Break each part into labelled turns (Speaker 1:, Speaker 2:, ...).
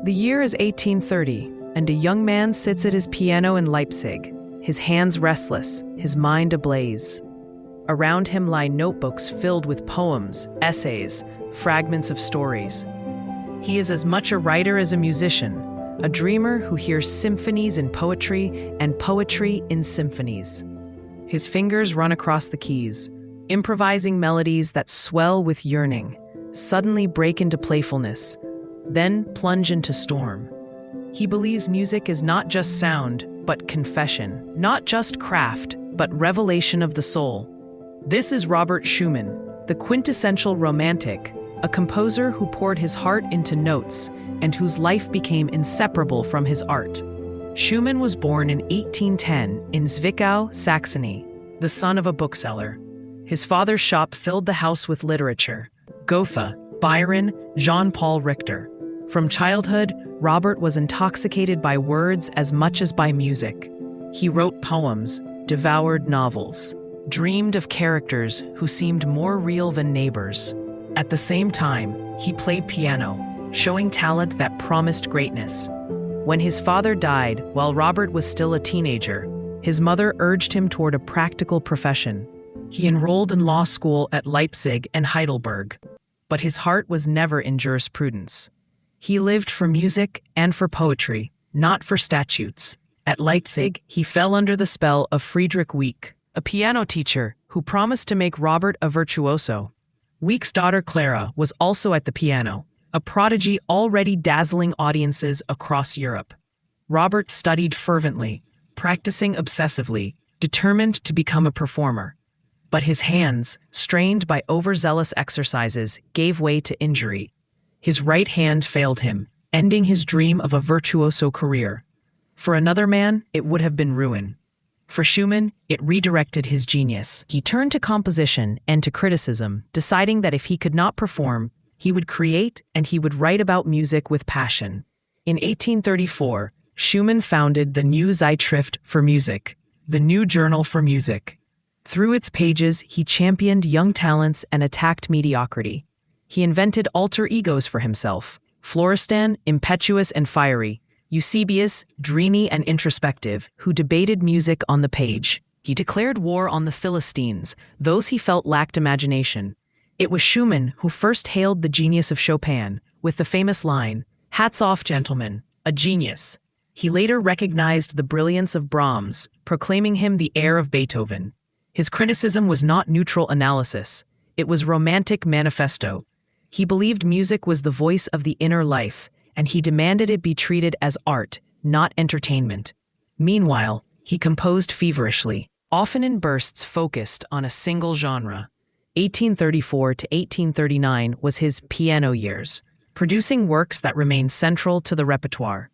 Speaker 1: The year is 1830, and a young man sits at his piano in Leipzig, his hands restless, his mind ablaze. Around him lie notebooks filled with poems, essays, fragments of stories. He is as much a writer as a musician, a dreamer who hears symphonies in poetry and poetry in symphonies. His fingers run across the keys, improvising melodies that swell with yearning, suddenly break into playfulness, then plunge into storm. He believes music is not just sound, but confession, not just craft, but revelation of the soul. This is Robert Schumann, the quintessential romantic, a composer who poured his heart into notes and whose life became inseparable from his art. Schumann was born in 1810 in Zwickau, Saxony, the son of a bookseller. His father's shop filled the house with literature: Goethe, Byron, Jean-Paul Richter. From childhood, Robert was intoxicated by words as much as by music. He wrote poems, devoured novels, dreamed of characters who seemed more real than neighbors. At the same time, he played piano, showing talent that promised greatness. When his father died while Robert was still a teenager, his mother urged him toward a practical profession. He enrolled in law school at Leipzig and Heidelberg, but his heart was never in jurisprudence. He lived for music and for poetry, not for statutes. At Leipzig, he fell under the spell of Friedrich Wieck, a piano teacher who promised to make Robert a virtuoso. Wieck's daughter Clara was also at the piano, a prodigy already dazzling audiences across Europe. Robert studied fervently, practicing obsessively, determined to become a performer. But his hands, strained by overzealous exercises, gave way to injury. His right hand failed him, ending his dream of a virtuoso career. For another man, it would have been ruin. For Schumann, it redirected his genius. He turned to composition and to criticism, deciding that if he could not perform, he would create and he would write about music with passion. In 1834, Schumann founded the Neue Zeitschrift für Musik, the New Journal for Music. Through its pages, he championed young talents and attacked mediocrity. He invented alter egos for himself: Florestan, impetuous and fiery; Eusebius, dreamy and introspective, who debated music on the page. He declared war on the Philistines, those he felt lacked imagination. It was Schumann who first hailed the genius of Chopin, with the famous line, "Hats off, gentlemen, a genius." He later recognized the brilliance of Brahms, proclaiming him the heir of Beethoven. His criticism was not neutral analysis. It was romantic manifesto. He believed music was the voice of the inner life, and he demanded it be treated as art, not entertainment. Meanwhile, he composed feverishly, often in bursts focused on a single genre. 1834 to 1839 was his piano years, producing works that remain central to the repertoire.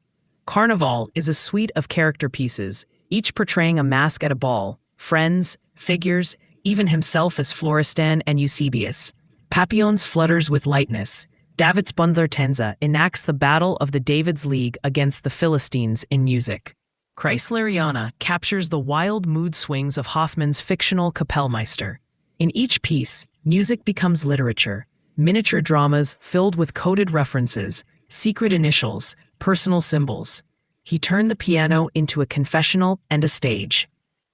Speaker 1: Carnival is a suite of character pieces, each portraying a mask at a ball, friends, figures, even himself as Florestan and Eusebius. Papillons flutters with lightness. David's Bundertenza enacts the battle of the David's League against the Philistines in music. Kreisleriana captures the wild mood swings of Hoffmann's fictional Kapellmeister. In each piece, music becomes literature, miniature dramas filled with coded references, secret initials, personal symbols. He turned the piano into a confessional and a stage.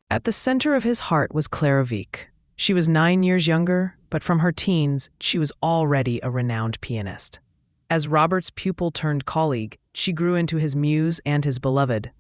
Speaker 1: At the center of his heart was Clara Wieck. She was 9 years younger, but from her teens, she was already a renowned pianist. As Robert's pupil turned colleague, she grew into his muse and his beloved.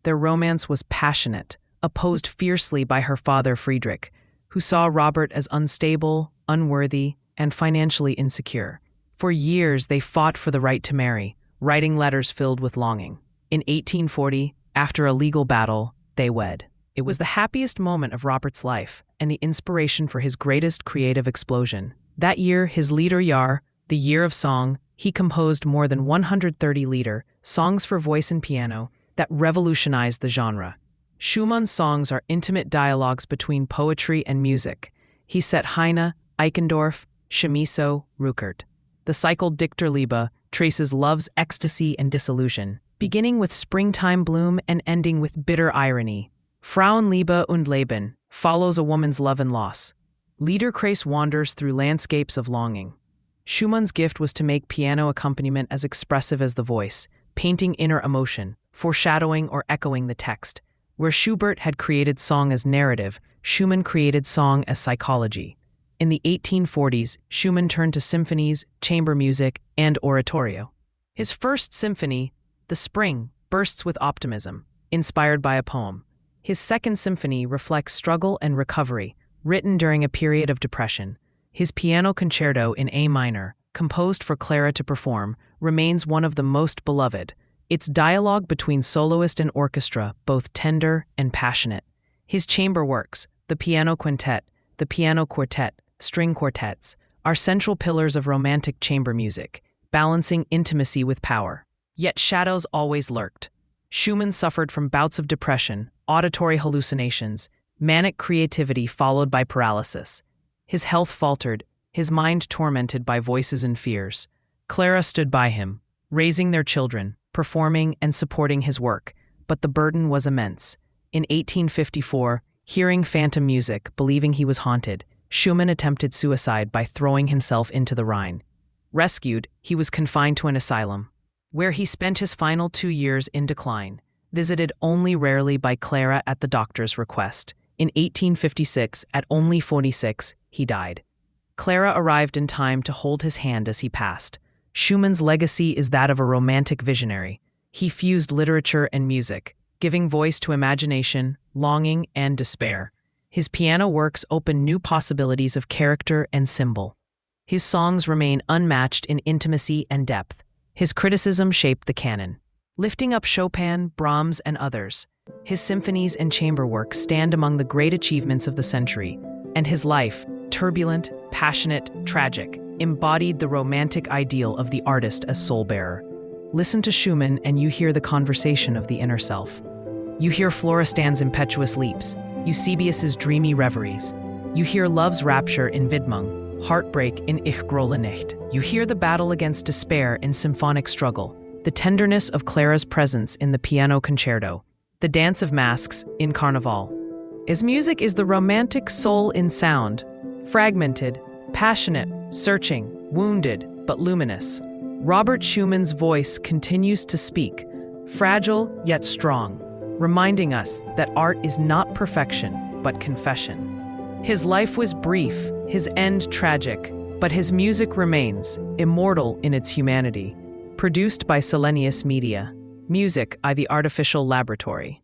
Speaker 1: Their romance was passionate, opposed fiercely by her father Friedrich, who saw Robert as unstable, unworthy, and financially insecure. For years, they fought for the right to marry, writing letters filled with longing. In 1840, after a legal battle, they wed. It was the happiest moment of Robert's life and the inspiration for his greatest creative explosion. That year, his Liederjahr, the year of song, he composed more than 130 Lieder, songs for voice and piano, that revolutionized the genre. Schumann's songs are intimate dialogues between poetry and music. He set Heine, Eichendorff, Chamisso, Ruckert. The cycle Dichterliebe traces love's ecstasy and disillusion, beginning with springtime bloom and ending with bitter irony. Frauenliebe und Leben follows a woman's love and loss. Liederkreis wanders through landscapes of longing. Schumann's gift was to make piano accompaniment as expressive as the voice, painting inner emotion, foreshadowing or echoing the text. Where Schubert had created song as narrative, Schumann created song as psychology. In the 1840s, Schumann turned to symphonies, chamber music, and oratorio. His first symphony, The Spring, bursts with optimism, inspired by a poem. His second symphony reflects struggle and recovery, written during a period of depression. His piano concerto in A minor, composed for Clara to perform, remains one of the most beloved. Its dialogue between soloist and orchestra, both tender and passionate. His chamber works, the piano quintet, the piano quartet, string quartets, are central pillars of romantic chamber music, balancing intimacy with power. Yet shadows always lurked. Schumann suffered from bouts of depression, auditory hallucinations, manic creativity followed by paralysis. His health faltered, his mind tormented by voices and fears. Clara stood by him, raising their children, performing and supporting his work, but the burden was immense. In 1854, hearing phantom music, believing he was haunted, Schumann attempted suicide by throwing himself into the Rhine. Rescued, he was confined to an asylum, where he spent his final 2 years in decline, visited only rarely by Clara at the doctor's request. In 1856, at only 46, he died. Clara arrived in time to hold his hand as he passed. Schumann's legacy is that of a romantic visionary. He fused literature and music, giving voice to imagination, longing, and despair. His piano works open new possibilities of character and symbol. His songs remain unmatched in intimacy and depth. His criticism shaped the canon, lifting up Chopin, Brahms, and others. His symphonies and chamber works stand among the great achievements of the century, and his life, turbulent, passionate, tragic, embodied the romantic ideal of the artist as soul-bearer. Listen to Schumann and you hear the conversation of the inner self. You hear Floristan's impetuous leaps, Eusebius's dreamy reveries. You hear love's rapture in Widmung, heartbreak in Ich grolle nicht. You hear the battle against despair in symphonic struggle, the tenderness of Clara's presence in the piano concerto, the dance of masks in Carnival. His music is the romantic soul in sound, fragmented, passionate, searching, wounded, but luminous. Robert Schumann's voice continues to speak, fragile yet strong, reminding us that art is not perfection, but confession. His life was brief, his end tragic, but his music remains, immortal in its humanity. Produced by Selenius Media. Music, The Artificial Laboratory.